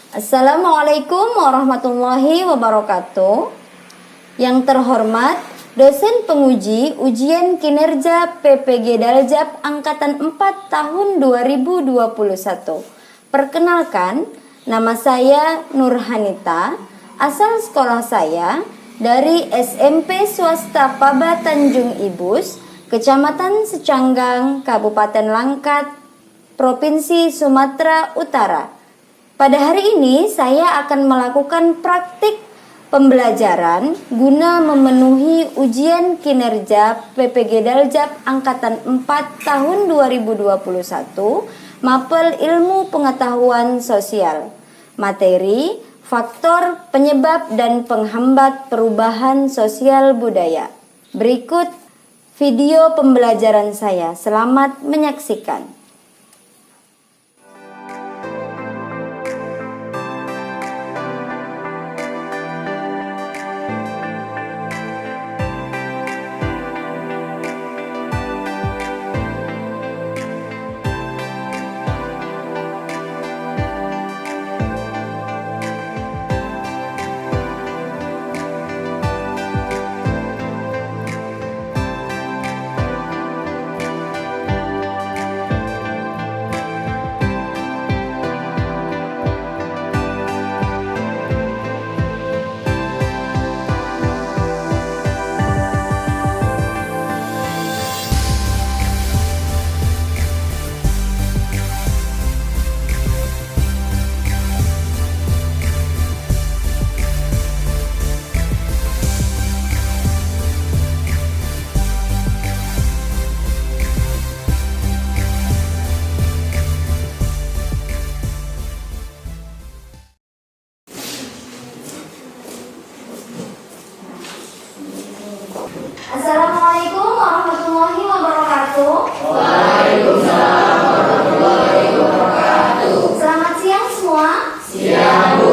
Assalamualaikum warahmatullahi wabarakatuh. Yang terhormat dosen penguji ujian kinerja PPG Daljab Angkatan 4 tahun 2021. Perkenalkan, nama saya Nurhanita, asal sekolah saya dari SMP Swasta Paba Tanjung Ibus, Kecamatan Secanggang, Kabupaten Langkat, Provinsi Sumatera Utara. Pada hari ini saya akan melakukan praktik pembelajaran guna memenuhi ujian kinerja PPG Daljab Angkatan 4 tahun 2021 Mapel Ilmu Pengetahuan Sosial. Materi, faktor penyebab dan penghambat perubahan sosial budaya. Berikut video pembelajaran saya. Selamat menyaksikan. Assalamualaikum warahmatullahi wabarakatuh. Waalaikumsalam warahmatullahi wabarakatuh. Selamat siang semua. Siang, Bu.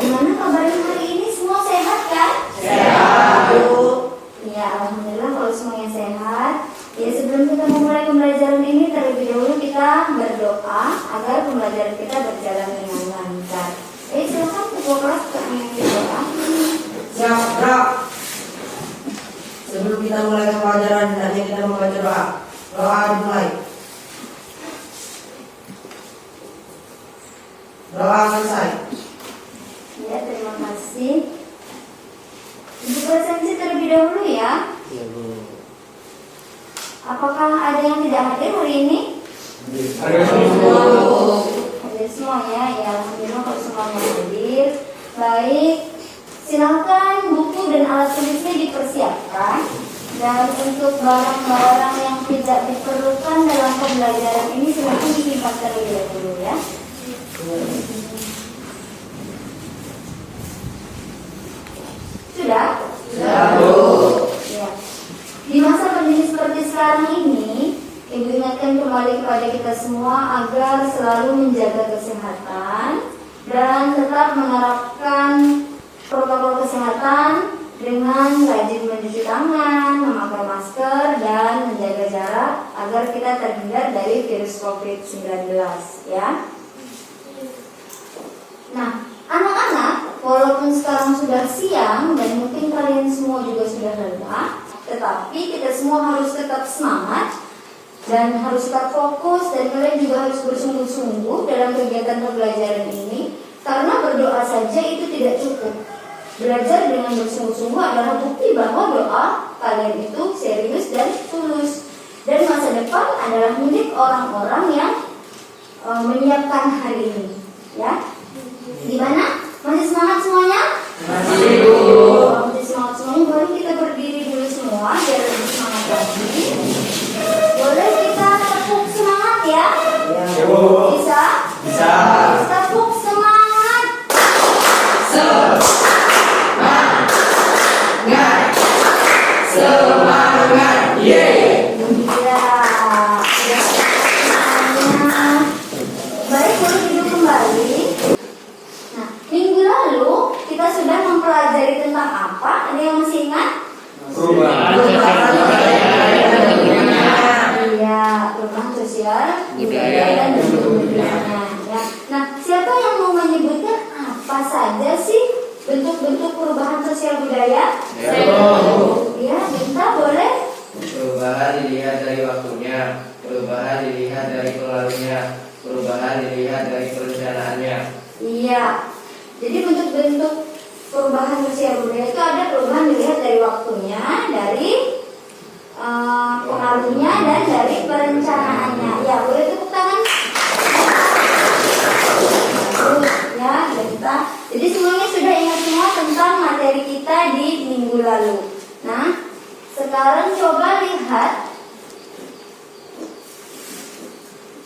Gimana kabarnya hari ini? Semua sehat kan? Sehat, Bu. Ya, alhamdulillah kalau semuanya sehat. Ya, sebelum kita memulai pembelajaran ini, terlebih dahulu kita berdoa agar pembelajaran kita berjalan dengan lancar. Silakan ketua kelas untuk memimpin doa. Siap, gerak. Sebelum kita mulai pembelajaran, hendaknya kita membaca doa. Doa dimulai. Doa selesai. Ya, terima kasih. Ibu presensi terlebih dahulu ya. Iya, Bu. Apakah ada yang tidak hadir hari ini? Ada semua, Bu. Hadir semua ya. Ya, alhamdulillah kalau semuanya hadir. Baik, silakan buku dan alat tulisnya dipersiapkan. Dan untuk barang-barang yang tidak diperlukan dalam pembelajaran ini silakan disimpan terlebih dahulu ya. Sudah? Sudah, Bu. Ya. Di masa pandemi seperti sekarang ini, Ibu ingatkan kembali kepada kita semua agar selalu menjaga kesehatan dan tetap menerapkan protokol kesehatan dengan rajin mencuci tangan, memakai masker, dan menjaga jarak agar kita terhindar dari virus COVID-19 ya. Nah, anak-anak, walaupun sekarang sudah siang dan mungkin kalian semua juga sudah lelah, tetapi kita semua harus tetap semangat dan harus tetap fokus, dan kalian juga harus bersungguh-sungguh dalam kegiatan pembelajaran ini, karena berdoa saja itu tidak cukup. Belajar dengan bersungguh-sungguh adalah bukti bahwa doa kalian itu serius dan tulus, dan masa depan adalah milik orang-orang yang menyiapkan hari ini ya. Gimana? Masih semangat semuanya? Masih, Bu. Masih semangat semuanya. Boleh kita berdiri dulu semua biar lebih semangat lagi. Boleh kita tepuk semangat ya? Ya, Bu. Bisa? Bisa. Tepuk semangat. Semangat, yeay. Iya. Semuanya. Baik, boleh duduk kembali. budaya? Ya, Binta boleh? Perubahan dilihat dari waktunya, perubahan dilihat dari pengaruhnya, perubahan dilihat dari perencanaannya. Iya. Jadi bentuk-bentuk perubahan sosial budaya itu ada perubahan dilihat dari waktunya, dari pengaruhnya, dan dari perencanaannya. Ya, boleh tepuk tangan. Bagus, ya, Binta. Jadi semuanya sudah ingat semua tentang materi kita di minggu lalu. Nah, sekarang coba lihat.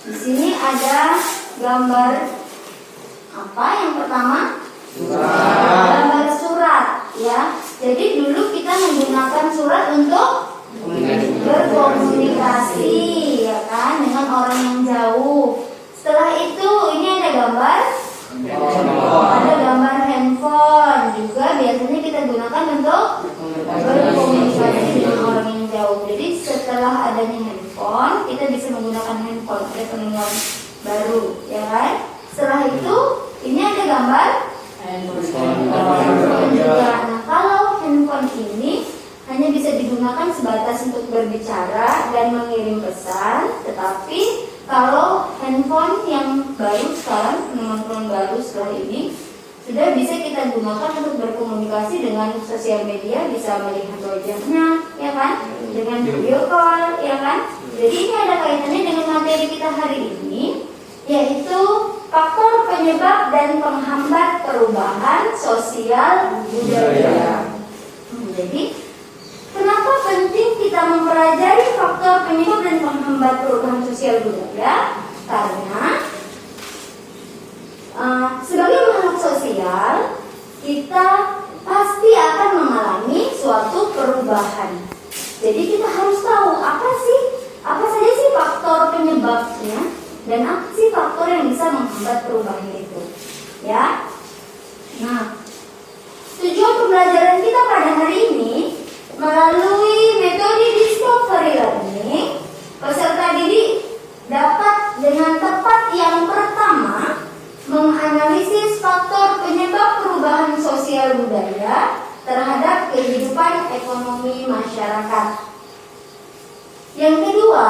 Di sini ada gambar apa yang pertama? Surat. Gambar surat, ya. Jadi dulu kita menggunakan surat untuk berkomunikasi, ya kan, dengan orang yang jauh. Setelah itu ini ada gambar. Ada gambar handphone juga biasanya kita gunakan untuk berkomunikasi dengan orang yang jauh. Jadi setelah adanya handphone, kita bisa menggunakan handphone. Ada pendengar baru, ya kan? Setelah itu, ini ada gambar handphone juga. Nah, kalau handphone ini hanya bisa digunakan sebatas untuk berbicara dan mengirim pesan, tetapi kalau handphone yang baru sekarang, teman-teman baru setelah ini, sudah bisa kita gunakan untuk berkomunikasi dengan sosial media, bisa melihat wajahnya, ya kan? Dengan video call, ya kan? Jadi ini ada kaitannya dengan materi kita hari ini, yaitu faktor penyebab dan penghambat perubahan sosial budaya. Jadi kenapa penting kita mempelajari faktor penyebab dan penghambat perubahan sosial budaya? Karena sebagai makhluk sosial, kita pasti akan mengalami suatu perubahan. Jadi kita harus tahu apa saja sih faktor penyebabnya dan apa sih faktor yang bisa menghambat perubahan itu. Ya. Nah, tujuan pembelajaran kita pada hari ini melalui metode discovery learning, peserta didik dapat dengan tepat yang pertama menganalisis faktor penyebab perubahan sosial budaya terhadap kehidupan ekonomi masyarakat. Yang kedua,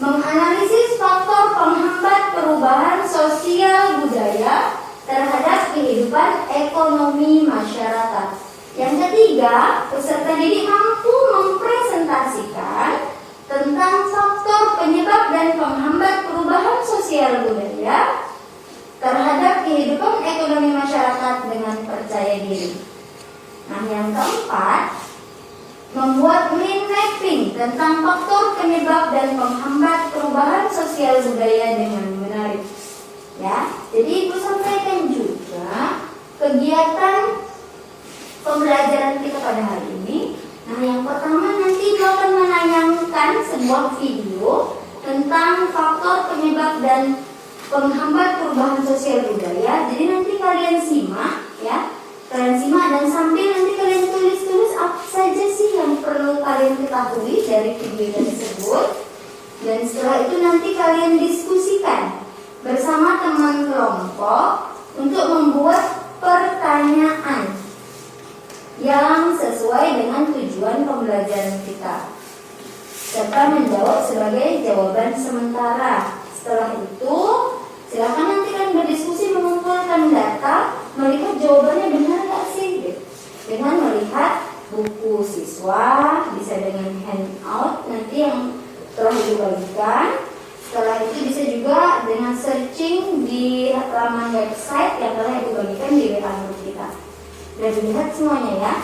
menganalisis faktor penghambat perubahan sosial budaya terhadap kehidupan ekonomi masyarakat. Yang ketiga, peserta didik mampu mempresentasikan tentang faktor penyebab dan penghambat perubahan sosial budaya terhadap kehidupan ekonomi masyarakat dengan percaya diri. Nah, yang keempat, membuat mind mapping tentang faktor penyebab dan penghambat perubahan sosial budaya dengan menarik. Ya, jadi Ibu sampaikan juga kegiatan pembelajaran kita pada hari ini. Nah, yang pertama nanti Ibu akan menayangkan sebuah video tentang faktor penyebab dan penghambat perubahan sosial budaya. Jadi nanti kalian simak, ya. Kalian simak dan sambil nanti kalian tulis apa saja sih yang perlu kalian ketahui dari video tersebut. Dan setelah itu nanti kalian diskusikan bersama teman kelompok untuk membuat pertanyaan yang sesuai dengan tujuan pembelajaran kita, serta menjawab sebagai jawaban sementara. Setelah itu, silakan nanti kalian berdiskusi mengumpulkan data, melihat jawabannya benar nggak sih, dengan melihat buku siswa, bisa dengan handout nanti yang telah dibagikan. Setelah itu bisa juga dengan searching di laman website yang telah dibagikan di WA group kita. Sudah dilihat semuanya ya.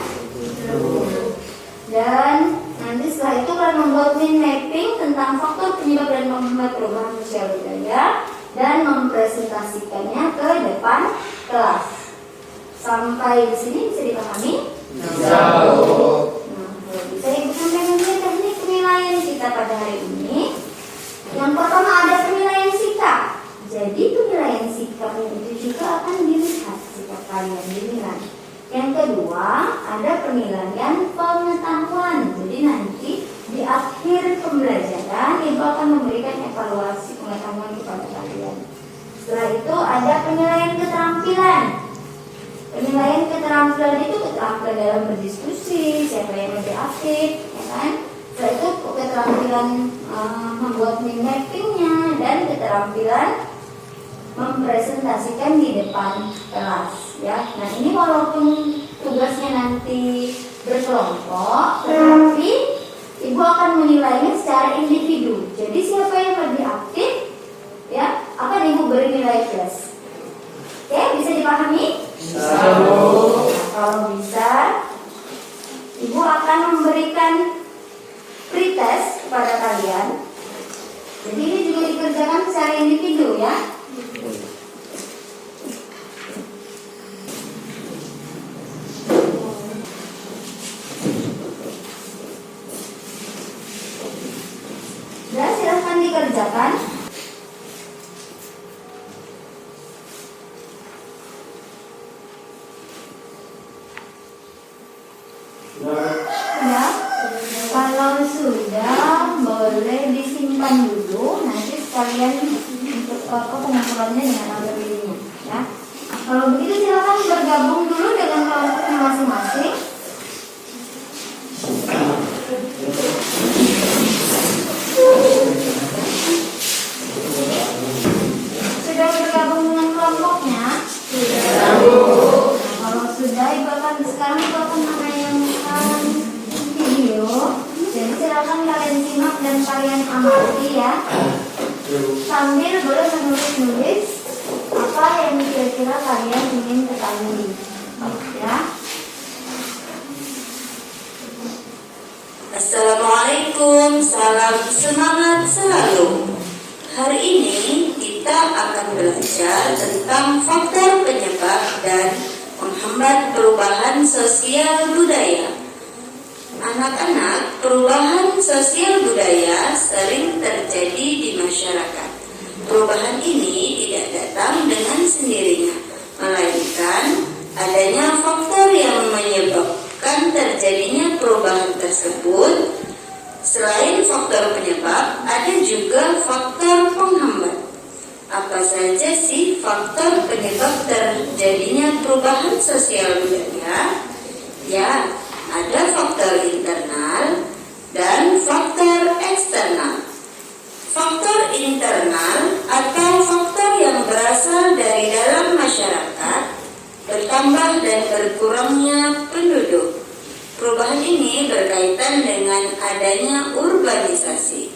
Dan nanti setelah itu kalian membuat mind mapping tentang faktor penyebab dan penghambat perubahan sosial budaya dan mempresentasikannya ke depan kelas. Sampai di sini bisa dipahami? Bisa. Nah, kalau bisa Ibu sampaikan juga teknik penilaian kita pada hari ini. Yang pertama ada penilaian sikap. Jadi penilaian sikap itu juga akan dilihat sikap kalian dinilai. Yang kedua ada penilaian pengetahuan. Jadi nanti di akhir pembelajaran Ibu akan memberikan evaluasi pengetahuan kepada kalian. Setelah itu ada penilaian keterampilan. Penilaian keterampilan itu keterampilan dalam berdiskusi, siapa yang lebih aktif, ya kan? Setelah itu keterampilan membuat mind mappingnya dan keterampilan mempresentasikan di depan kelas, ya. Nah ini walaupun tugasnya nanti berkelompok, tetapi ibu akan menilainya secara individu. Jadi siapa yang lebih aktif, ya, akan ibu beri nilai plus. Oke, bisa dipahami? Nah, kalau bisa, ibu akan memberikan pretest kepada kalian. Jadi ini juga dikerjakan secara individu, ya. Dan silahkan dikerjakan. Ya, kalau sudah boleh disimpan dulu. Nanti sekalian untuk pengumpulannya dengan ambil pilihnya, ya. Kalau begitu silakan bergabung dulu dengan kelompoknya masing-masing. Sudah bergabung dengan kelompoknya? Sudah. Nah, kalau sudah, sekarang ibu akan menayangkan video. Jadi silakan kalian simak dan kalian amati, ya. Sambil boleh menulis-nulis apa yang kira-kira kalian ingin ketahui, ya. Assalamualaikum, salam semangat selalu. Hari ini kita akan belajar tentang faktor penyebab dan menghambat perubahan sosial budaya. Anak-anak, perubahan sosial budaya sering terjadi di masyarakat. Perubahan ini tidak datang dengan sendirinya, melainkan adanya faktor yang menyebabkan terjadinya perubahan tersebut. Selain faktor penyebab, ada juga faktor penghambat. Apa saja sih faktor penyebab terjadinya perubahan sosial budaya? Ya, ada faktor internal dan faktor eksternal. Faktor internal atau faktor yang berasal dari dalam masyarakat, bertambah dan berkurangnya penduduk. Perubahan ini berkaitan dengan adanya urbanisasi,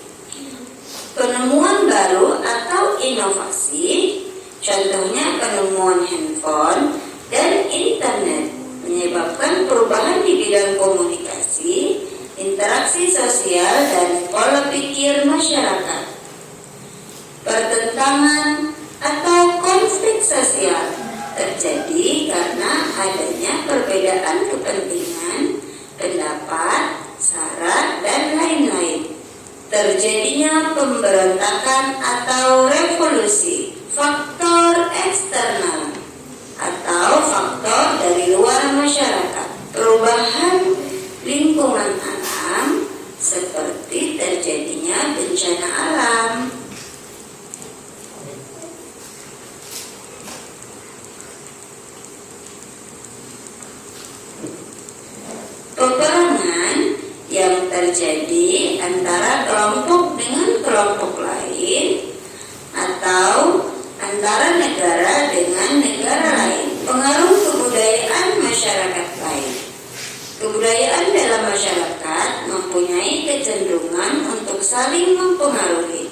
penemuan baru atau inovasi, contohnya penemuan handphone dan internet, menyebabkan perubahan di bidang komunikasi, interaksi sosial, dan pola pikir masyarakat. Pertentangan atau konflik sosial terjadi karena adanya perbedaan kepentingan, pendapat, syarat, dan lain-lain. Terjadinya pemberontakan atau revolusi. Faktor eksternal atau faktor dari luar masyarakat. Perubahan lingkungan alam seperti terjadinya bencana alam. Peperangan yang terjadi antara kelompok dengan kelompok lain atau antara negara dengan negara lain. Pengaruh kebudayaan masyarakat lain. Kebudayaan dalam masyarakat mempunyai kecenderungan untuk saling mempengaruhi.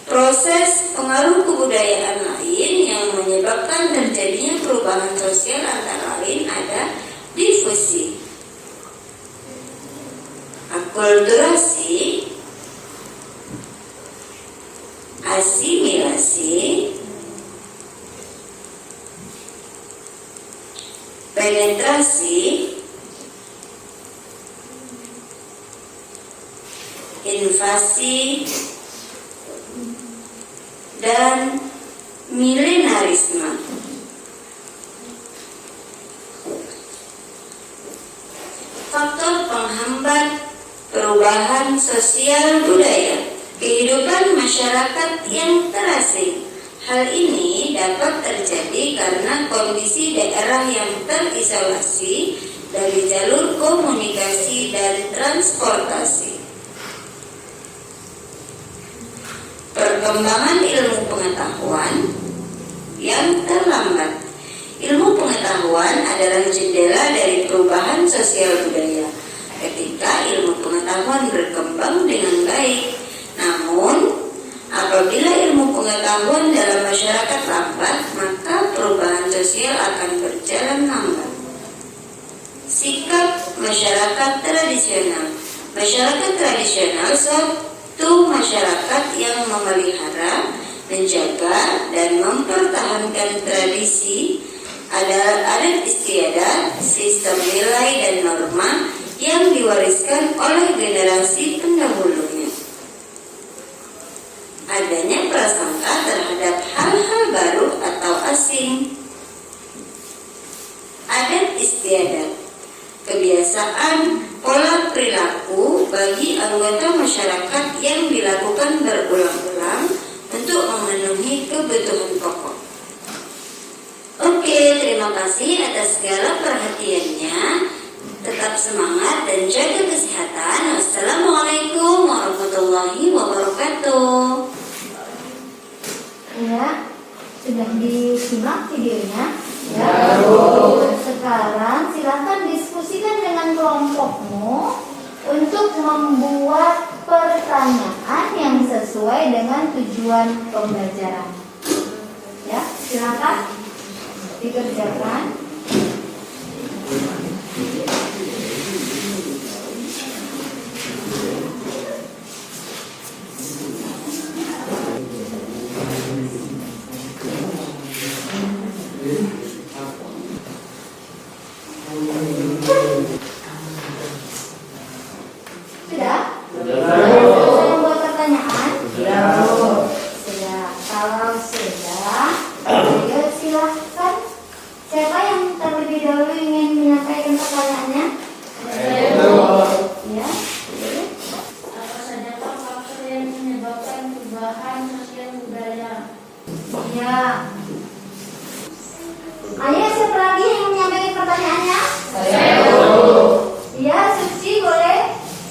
Proses pengaruh kebudayaan lain yang menyebabkan terjadinya perubahan sosial antara lain ada difusi, akulturasi, asimilasi, penetrasi, invasi, dan milenarisme. Faktor penghambat perubahan sosial budaya, kehidupan masyarakat yang terasing. Hal ini dapat terjadi karena kondisi daerah yang terisolasi dari jalur komunikasi dan transportasi. Perkembangan ilmu pengetahuan yang terlambat. Ilmu pengetahuan adalah jendela dari perubahan sosial budaya. Ketika ilmu pengetahuan berkembang dengan baik, namun apabila ilmu pengetahuan dalam masyarakat lambat, maka perubahan sosial akan berjalan lambat. Sikap masyarakat tradisional. Masyarakat tradisional suatu masyarakat yang memelihara, menjaga, dan mempertahankan tradisi, adat istiadat, sistem nilai dan norma yang diwariskan oleh generasi pendahulunya. Adanya prasangka terhadap hal-hal baru atau asing. Adat istiadat, kebiasaan, pola perilaku bagi anggota masyarakat yang dilakukan berulang-ulang untuk memenuhi kebutuhan pokok. Oke, terima kasih atas segala perhatiannya. Tetap semangat dan jaga kesehatan. Wassalamualaikum warahmatullahi wabarakatuh. Ya, sudah disimak videonya? Ya. Sekarang silakan diskusikan dengan kelompokmu untuk membuat pertanyaan yang sesuai dengan tujuan pembelajaran. Ya, silakan dikerjakan. Sudah? Sudah membuat pertanyaan? Sudah. Kalau sudah, ayo silahkan. Siapa yang terlebih dahulu ingin menyampaikan pertanyaannya? Ya. Apa saja faktor yang menyebabkan perubahan sosial budaya? Ya. Ayo siapa lagi yang menyampaikan pertanyaannya? Ya, Suci boleh.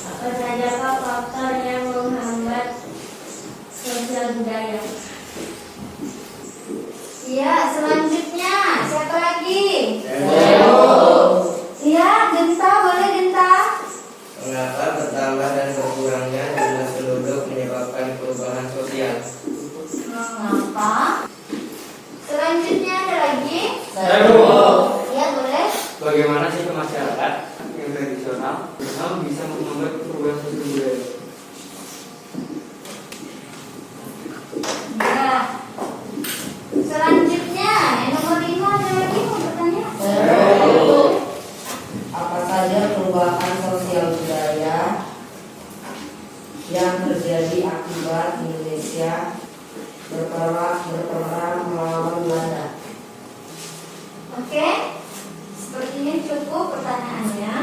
Apa saja faktor yang menghambat sosial budaya? Ya, selanjutnya siapa lagi? Ya, Genta boleh Genta. Mengapa bertambah dan berkurangnya jumlah penduduk menyebabkan perubahan sosial? Mengapa? Selanjutnya ada lagi? Ya, boleh. Bagaimana sih masyarakat yang tradisional bisa membuat perubahan sosial budaya? Ya. Selanjutnya, yang nomor 5 ada lagi mau bertanya? Apa saja perubahan sosial budaya yang terjadi akibat Indonesia berperang melawan Belanda? Oke. Sepertinya cukup pertanyaannya.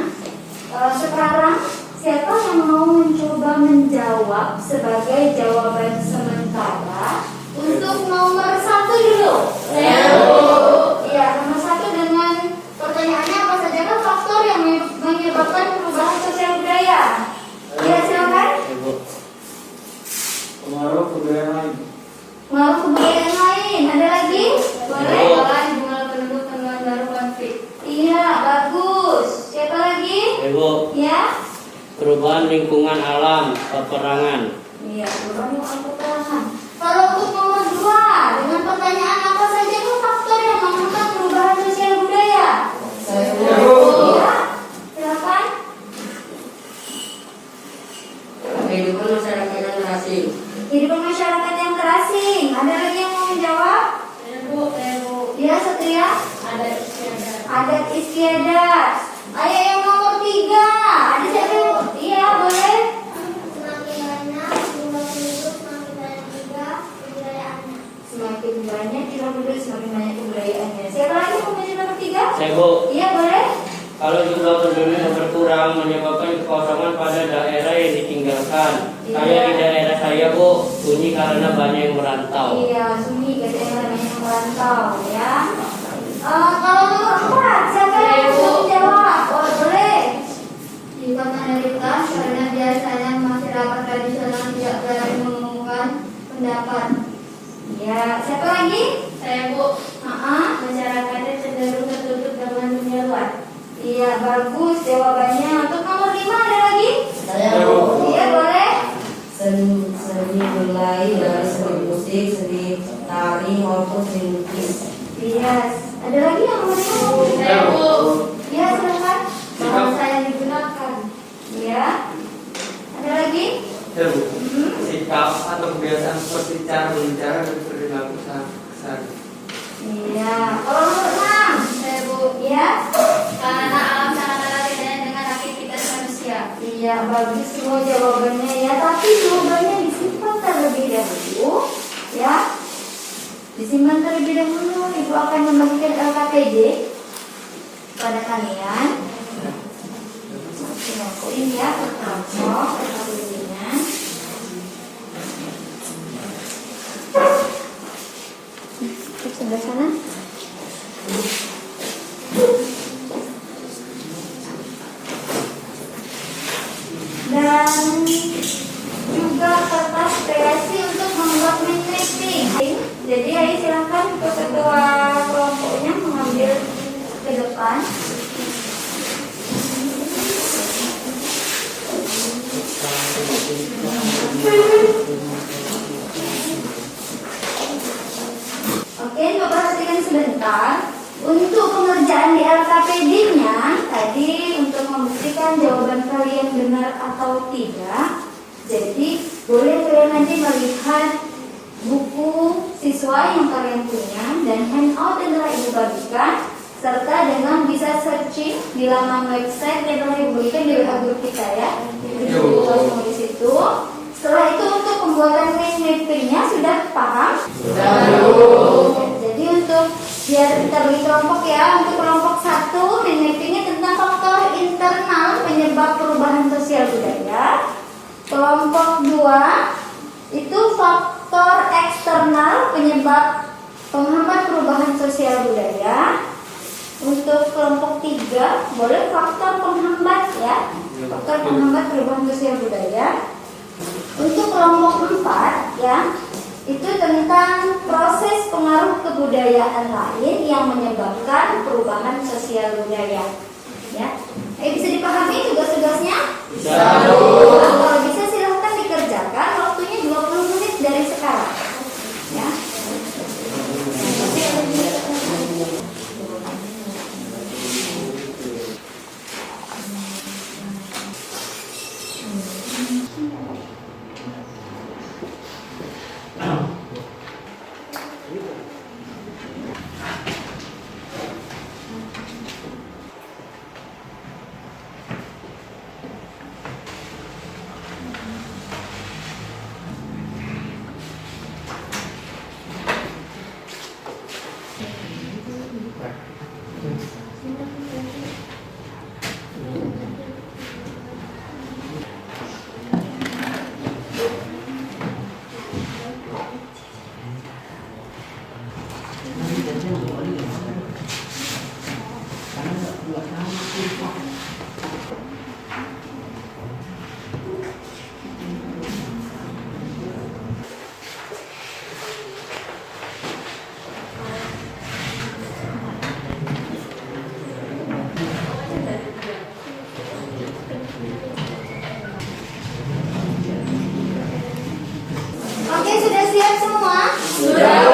Sekarang siapa yang mau mencoba menjawab sebagai jawaban sementara untuk nomor 1 dulu? Iya, nomor 1 dengan pertanyaannya apa saja kan faktor yang menyebabkan perubahan sosial budaya? Ya, silakan. Pengaruh budaya lain. Pengaruh kebudayaan lain. Ada lagi? Boleh? Jumlah penduduk temuan baru konflik. Iya, bagus. Siapa lagi? Ya? Perubahan lingkungan alam, peperangan. Iya, perubahan peperangan. Kalau untuk nomor 2, dengan pertanyaan apa saja itu faktor yang menghambat perubahan sosial budaya? Iya, silakan. Kehidupan masyarakat yang terasing. Kehidupan masyarakat yang terasing. Ada lagi yang mau menjawab? Ya, Satria. Adat istiadat. Ayo yang nomor 3. Ada siapa? Iya, boleh. Semakin banyak jumlah penduduk, semakin banyak juga kebudayaannya. Semakin banyak jumlah penduduk, semakin banyak kebudayaannya. Siapa lagi mau menjadi nomor 3? Saya Bu, Iya, boleh. kalau jumlah penduduk yang berkurang menyebabkan kekosongan pada daerah yang ditinggalkan. Iya. Kayak di daerah saya Bu, sunyi karena banyak yang merantau. Iya, sunyi ke daerah yang merantau ya. Ya, siapa lagi? Saya Bu. Masyarakatnya cenderung tertutup dengan dunia luar. Iya, bagus jawabannya. Untuk nomor 5 ada lagi? Saya Bu. Iya, boleh. Seni mulai dari seni musik, seni tari maupun seni lukis. Iya, ada lagi yang mau ngomong? Saya Bu. Iya, silakan. Bahasa yang digunakan. Iya. Ada lagi? Ya Bu, sikap atau kebiasaan seperti cara berbicara dan perilaku sehari-hari. Iya. Kalau nomor 6? Saya Bu. Iya. Karena alam sangat erat kaitannya dengan aktivitas manusia. Iya, bagus semua jawabannya ya. Tapi jawabannya disimpan terlebih dahulu. Ya. Disimpan terlebih dahulu. Ibu akan membagikan LKPD pada kalian. Aku ini ya, kelompok LKPD-nya. Di sebelah sana. Dan juga kertas kreasi untuk membuat mapping. Jadi ayo silakan untuk ketua kelompoknya mengambil ke depan. Oke, coba perhatikan sebentar. Untuk pengerjaan di LKPD-nya tadi untuk membuktikan jawaban kalian benar atau tidak. Jadi boleh kalian nanti melihat buku siswa yang kalian punya dan handout yang telah ibu bagikan, serta dengan bisa searching di laman website yang telah ibu bagikan di WA group kita ya. Ibu semua di situ. Setelah itu untuk pembuatan mapping-nya sudah paham? Jadi untuk biar kita bagi kelompok ya, untuk kelompok 1 mapping-nya tentang faktor internal penyebab perubahan sosial budaya. Kelompok 2 itu faktor eksternal penyebab penghambat perubahan sosial budaya. Untuk kelompok 3 boleh faktor penghambat ya, faktor penghambat perubahan sosial budaya. Untuk kelompok 4 ya, itu tentang proses pengaruh kebudayaan lain yang menyebabkan perubahan sosial budaya. Ya, bisa dipahami tugas-tugasnya? Bisa. Kalau bisa silahkan dikerjakan. Waktunya 20 menit dari sekarang. Ya. Oke, sudah siap semua? Sudah.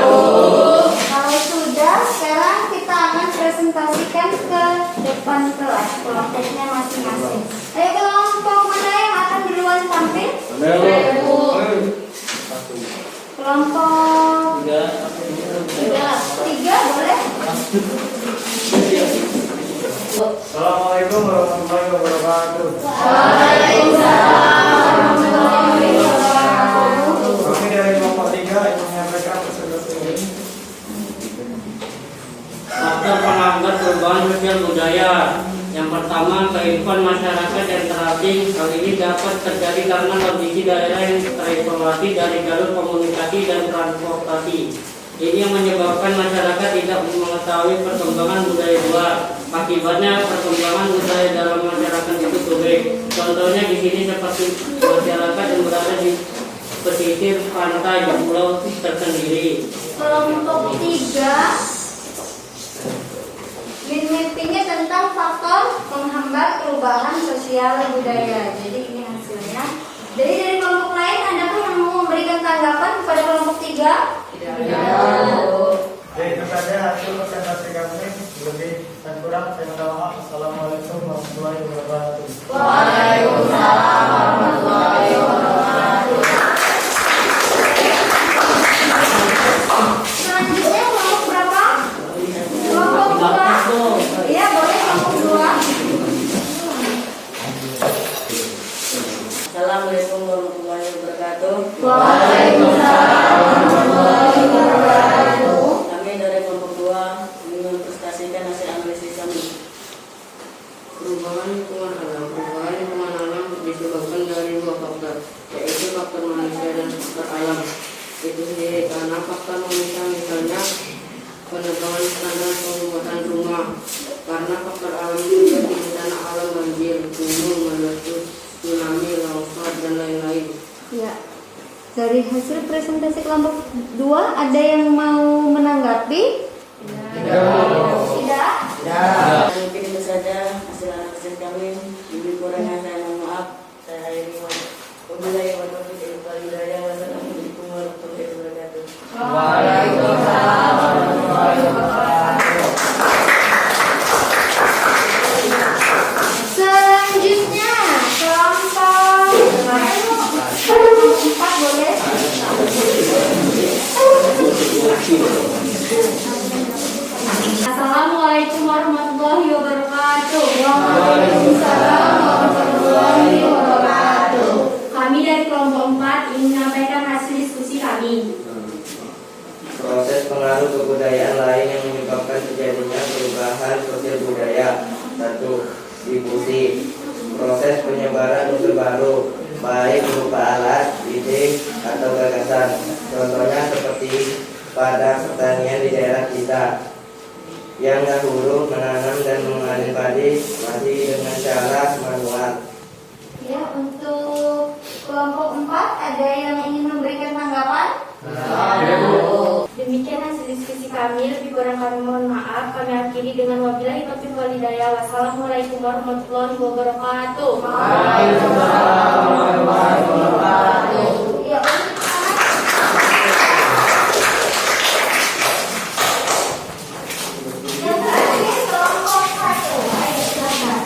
Kalau sudah, sekarang kita akan presentasikan ke depan kelas kelompoknya masing-masing. Ayo kelompok mana yang akan duluan tampil? Kelompok 3 boleh? Assalamualaikum warahmatullahi wabarakatuh. Kami dari kelompok 3 yang menyampaikan presentasi ini. Faktor penghambat perubahan sosial budaya. Yang pertama, kehidupan masyarakat yang terlatih. Hal ini dapat terjadi karena kondisi daerah yang terisolasi dari jalur komunikasi dan transportasi. Ini yang menyebabkan masyarakat tidak mengetahui perkembangan budaya luar. Akibatnya perkembangan budaya dalam masyarakat itu sulit. Contohnya di sini seperti masyarakat yang berada di pesisir pantai pulau tersendiri. Kelompok 3 meetingnya tentang faktor menghambat perubahan sosial budaya. Jadi ini hasilnya. Jadi dari kelompok lain adakah yang mau memberikan tanggapan kepada kelompok 3? Itu saja hasil presentasi kami. Lebih dan kurang saya minta maaf. Assalamualaikum warahmatullahi wabarakatuh. Waalaikumsalam warahmatullahi wabarakatuh. Selanjutnya kelompok berapa? Kelompok 2. Iya, boleh kelompok 2. Assalamualaikum warahmatullahi wabarakatuh. Waalaikumsalam warahmatullahi wabarakatuh. Kami dari kelompok 2 ingin mempresentasikan hasil analisis kami. Perubahan lingkungan alam. Perubahan lingkungan alam disebabkan dari dua faktor, yaitu faktor manusia dan faktor alam itu sendiri. Karena faktor manusia misalnya penebangan standar pembuatan rumah, karena faktor alam juga bencana alam banjir, gunung meletus, tsunami, longsor dan lain-lain. Ya. Dari hasil presentasi kelompok 2 ada yang mau menanggapi? Tidak. Mungkin itu saja hasil analisis kami. Lebih kurangnya saya mohon maaf. Saya akhiri. Wabillahi taufiq wal hidayah. Wassalamualaikum warahmatullahi wabarakatuh. Waalaikumsalam warahmatullahi wabarakatuh. Selanjutnya kelompok 4 boleh? Assalamualaikum warahmatullahi wabarakatuh. Waalaikumsalam warahmatullahi wabarakatuh. Kami dari kelompok 4 ingin menyampaikan hasil diskusi kami. Proses pengaruh kebudayaan lain yang menyebabkan terjadinya perubahan sosial budaya. 1. Difusi. Proses penyebaran unsur baru, baik berupa alat, ide, atau gagasan. Contohnya seperti pada pertanian di daerah kita yang dahulu menanam dan mengani padi masih dengan cara manual. Ya, untuk kelompok 4 ada yang ingin memberikan tanggapan? Demikian hasil diskusi kami. Lebih kurang kami mohon maaf. Kami akhiri dengan wabillahi taufiq wal hidayah. Wassalamualaikum warahmatullahi wabarakatuh. Waalaikumsalam warahmatullahi wabarakatuh. Ya, untuk yang terakhir kelompok 1. Ayo, silakan.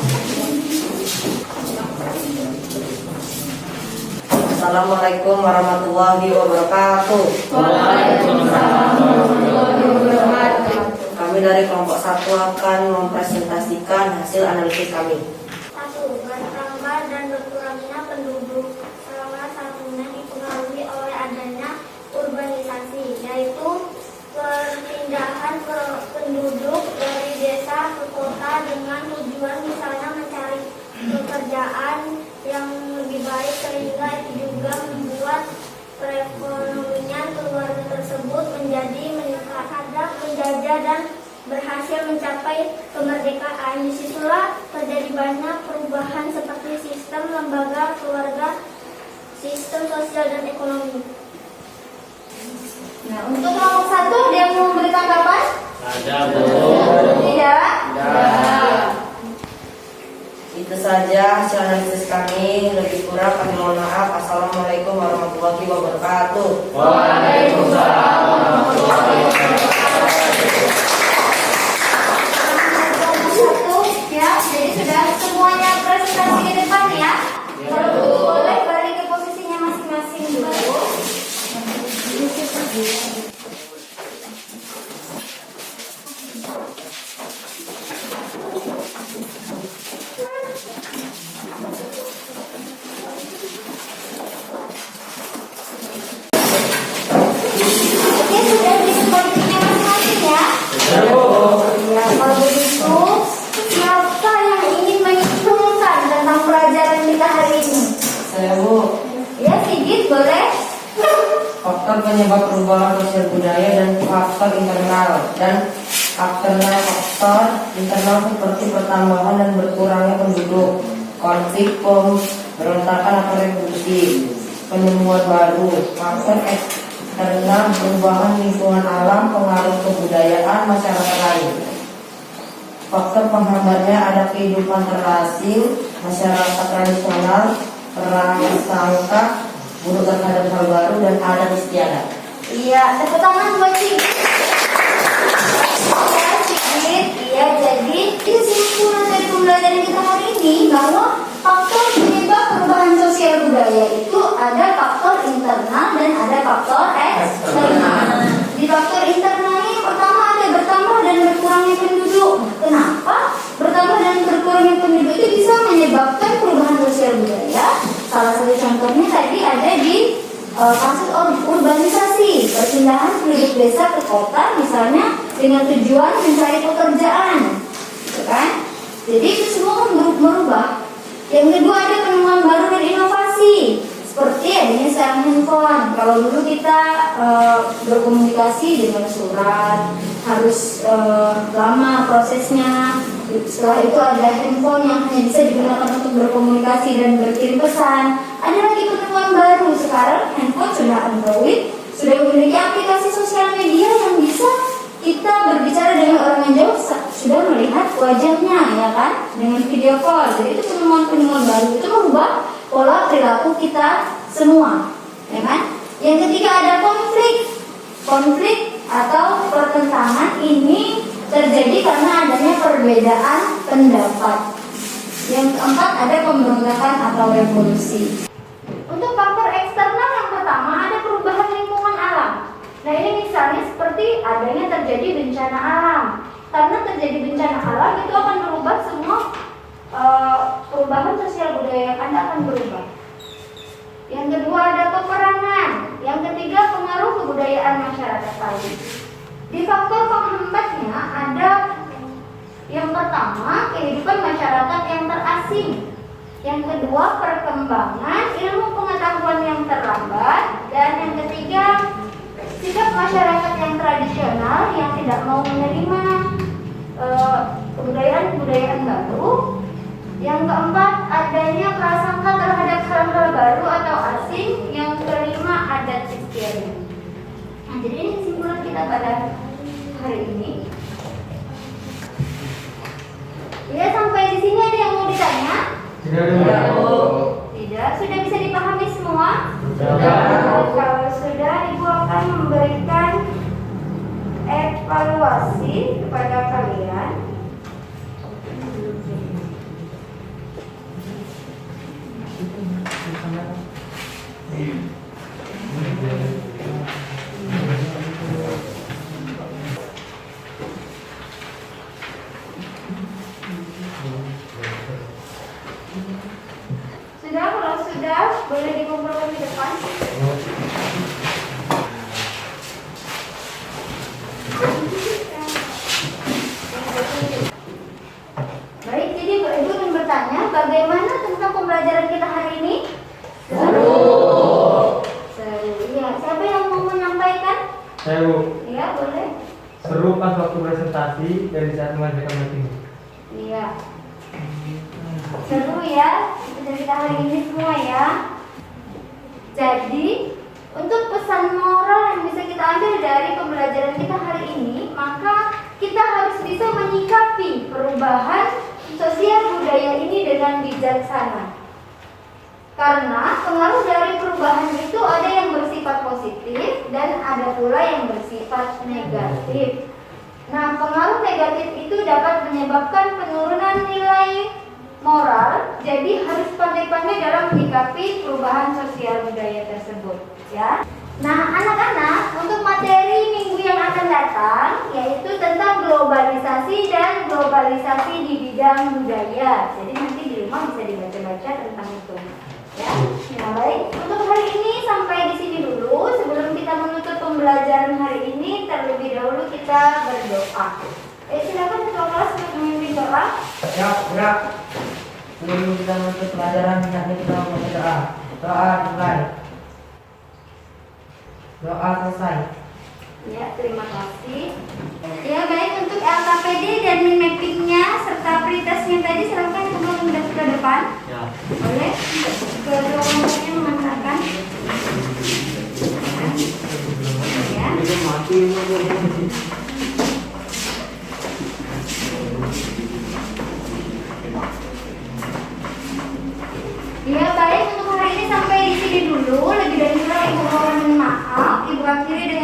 Assalamualaikum warahmatullahi wabarakatuh. Waalaikumsalam warahmatullahi wabarakatuh. Kami dari kelompok 1 akan mempresentasikan hasil analisis kami. 1. Bertambah dan berkurangnya penduduk. Salah satunya dipengaruhi oleh adanya urbanisasi, yaitu perpindahan penduduk dari desa ke kota dengan tujuan misalnya mencari pekerjaan yang lebih baik, sehingga itu juga membuat perekonomian keluarga tersebut menjadi meningkat, hadap menjajah dan berhasil mencapai kemerdekaan. Disitulah terjadi banyak perubahan seperti sistem lembaga keluarga, sistem sosial dan ekonomi. Nah, untuk kelompok 1 ada yang mau memberi tanggapan? Ada, Tidak? Itu saja hasil analisis kami. Lebih kurang kami mohon maaf. Assalamualaikum warahmatullahi wabarakatuh. Waalaikumsalam warahmatullahi wabarakatuh. Satu, ya, jadi sudah semuanya presentasi ke depan ya. Kalau boleh balik ke posisinya masing-masing dulu. Oke, sudah di posisinya masing-masing ya. Ya, kalau begitu, siapa yang ingin menyimpulkan tentang pelajaran kita hari ini? Saya Bu. Ya, Sigit boleh. Faktor penyebab perubahan sosial budaya dan faktor internal faktor internal seperti pertambahan dan berkurangnya penduduk, konflik, pemberontakan atau revolusi. penemuan baru, faktor eksternal, perubahan lingkungan alam, pengaruh kebudayaan masyarakat lain. Faktor penghambatnya ada kehidupan terasing, masyarakat tradisional, prasangka, buruk terhadap hal baru, dan adat istiadat. Iya, tepuk tangan buat Sigit. Ya, Sigit. Iya, jadi kesimpulan dari pembelajaran kita hari ini bahwa faktor penyebab perubahan sosial budaya itu ada faktor internal dan ada faktor eksternal. Di faktor internal ini pertama ada bertambah dan berkurangnya penduduk. Kenapa? Bertambah dan berkurangnya penduduk itu bisa menyebabkan perubahan sosial budaya. Salah satu contohnya tadi ada di kasus urbanisasi, perpindahan penduduk desa ke kota misalnya dengan tujuan mencari pekerjaan, gitu kan? Jadi itu semua kan berubah. Yang kedua ada penemuan baru dan inovasi, seperti adanya sekarang handphone. Kalau dulu kita berkomunikasi dengan surat harus lama prosesnya. Setelah itu ada handphone yang hanya bisa digunakan untuk berkomunikasi dan berkirim pesan. Ada lagi penemuan baru sekarang, handphone sudah Android, sudah memiliki aplikasi sosial media yang bisa kita berbicara dengan orang yang jauh, sudah melihat wajahnya, ya kan, dengan video call. Jadi itu penemuan-penemuan baru itu merubah pola perilaku kita semua, ya kan. Yang ketiga ada konflik atau pertentangan. Ini terjadi karena adanya perbedaan pendapat. Yang keempat ada pemberontakan atau revolusi. Untuk faktor eksternal yang pertama ada perubahan lingkungan alam. Nah ini misalnya seperti adanya terjadi bencana alam. Karena terjadi bencana alam itu akan merubah semua perubahan sosial budaya yang ada akan berubah. Yang kedua ada peperangan. Yang ketiga pengaruh kebudayaan masyarakat lain. Di faktor penghambatnya ada yang pertama kehidupan masyarakat yang terasing. Yang kedua perkembangan ilmu pengetahuan yang terlambat. Dan yang ketiga sikap masyarakat yang tradisional yang tidak mau menerima kebudayaan-kebudayaan baru. Yang keempat adanya prasangka terhadap hal-hal baru atau asing. Yang kelima adat istiadat. Nah, jadi ini kesimpulan kita pada hari ini. Ya, sampai di sini ada yang mau ditanya? Tidak. Sudah bisa dipahami semua? Sudah. Kalau sudah, Ibu akan memberikan evaluasi kepada kalian. Sudah, kalau sudah boleh dikumpulkan di depan. Baik, jadi Ibu ingin bertanya bagaimana tentang pembelajaran kita hari ini? Seru. Iya, siapa yang mau menyampaikan? Saya Bu. Iya, boleh. Seru pas waktu presentasi dan saat mengajarkan meeting. Iya. Seru ya, dan kita hari ini semua ya. Jadi, untuk pesan moral yang bisa kita ambil dari pembelajaran kita hari ini, maka kita harus bisa menyikapi perubahan sosial budaya ini dengan bijaksana. Karena pengaruh dari perubahan itu ada yang bersifat positif dan ada pula yang bersifat negatif. Nah, pengaruh negatif itu dapat menyebabkan penurunan nilai moral, jadi harus pandai-pandai dalam menyikapi perubahan sosial budaya tersebut, ya. Nah, anak-anak, untuk materi minggu yang akan datang yaitu tentang globalisasi dan globalisasi di bidang budaya. Jadi nanti di rumah bisa dibaca-baca tentang itu, ya. Nah, baik, untuk hari ini sampai di sini dulu. Sebelum kita menutup pembelajaran hari ini, terlebih dahulu kita berdoa. Silakan ketua kelas untuk memimpin doa. Ya, gerak. Sebelum kita menutup pelajaran, hendaknya kita membaca doa. Doa dimulai. Doa selesai. Ya, terima kasih. Ya, baik, untuk LKPD dan mappingnya serta pretestnya tadi silakan teman-teman ke depan. Ya. Boleh? Kedua kelompoknya mengantarkan. Ya baik, untuk hari ini sampai di sini dulu. Lebih dari kurang Ibu mohon maaf. Ibu akhiri dengan